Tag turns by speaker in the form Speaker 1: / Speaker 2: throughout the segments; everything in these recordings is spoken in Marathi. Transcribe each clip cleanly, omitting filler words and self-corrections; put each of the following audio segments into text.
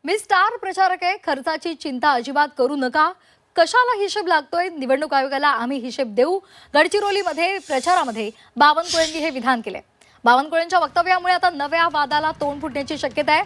Speaker 1: मी स्टार प्रचारक आहे, खर्चाची चिंता अजिबात करू नका. कशाला हिशेब लागतोय? निवडणूक आयोगाला आम्ही हिशेब देऊ. गडचिरोलीमध्ये प्रचारामध्ये बावनकुळेंनी हे विधान केले. बावनकुळेंच्या वक्तव्यामुळे आता नव्या वादाला तोंड फुटण्याची शक्यता आहे.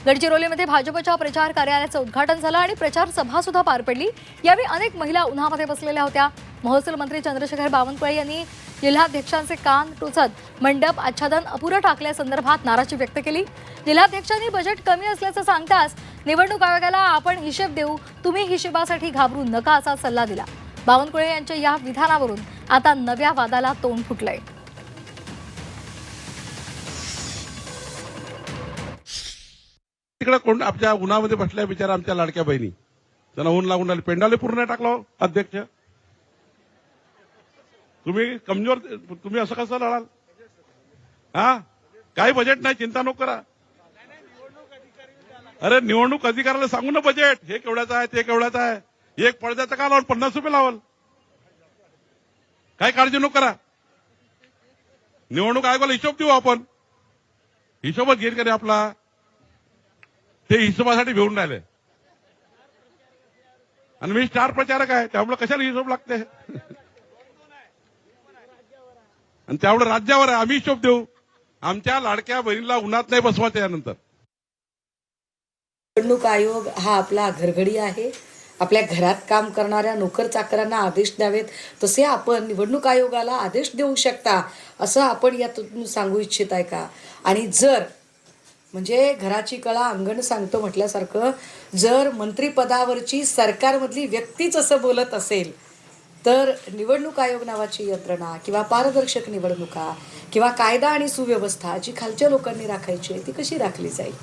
Speaker 1: गडचिरोलीमध्ये भाजपच्या प्रचार कार्यालयाचं उद्घाटन झालं आणि प्रचार सभा सुद्धा पार पडली. यावेळी अनेक महिला उन्हामध्ये बसलेल्या होत्या. महसूल मंत्री चंद्रशेखर बावनकुळे यांनी जिल्हाध्यक्षांचे कान टोचत मंडप आच्छादन अपुरं टाकल्यासंदर्भात नाराजी व्यक्त केली. जिल्हाध्यक्षांनी बजेट कमी असल्याचं सांगताच निवडणूक आयोगाला आपण हिशेब देऊ, तुम्ही हिशेबासाठी घाबरू नका असा सल्ला दिला. बावनकुळे यांच्या या विधानावरून आता नव्या वादाला तोंड फुटलंय.
Speaker 2: तिकडे कोण आपल्या उन्हामध्ये बसल्या बिचारा आमच्या लाडक्या बहिणी, त्यांना ऊन लागून राहिले. पेंडाले पूर्ण टाकलो अध्यक्ष. तुम्ही कमजोर, तुम्ही असं कसं लढाल? हा, काही बजेट नाही, चिंता नको करा. अरे निवडणूक अधिकाऱ्याला सांगू ना बजेट हे केवढ्याचं आहे, ते केवढ्याचं आहे. एक पडद्याचं का लावल, 50 रुपये लावल. काही काळजी नको करा. निवडणूक आयोगाला हिशोब देऊ आपण. हिशोबच घेईल का रे आपला? ते हिशोबासाठी भिवून राहिले. आणि मी स्टार प्रचारक आहे, त्यामुळे कशाला हिशोब लागते? आणि त्यामुळे राज्यावर आहे, आम्ही हिशोब देऊ. आमच्या लाडक्या बहिणीला उन्हात नाही बसवायचं. यानंतर
Speaker 3: निवडणूक आयोग हा आपला घरगडी आहे. आपल्या घरात काम करणाऱ्या नोकर चाकरांना आदेश द्यावेत तसे आपण निवडणूक आयोगाला आदेश देऊ शकता असं आपण यातून सांगू इच्छित आहे का? आणि जर म्हणजे घराची कळा अंगण सांगतो म्हटल्यासारखं जर मंत्रिपदावरची सरकारमधली व्यक्तीच असं बोलत असेल तर निवडणूक आयोग नावाची यंत्रणा किंवा पारदर्शक निवडणुका किंवा कायदा आणि सुव्यवस्था जी खालच्या लोकांनी राखायची आहे ती कशी राखली जाईल?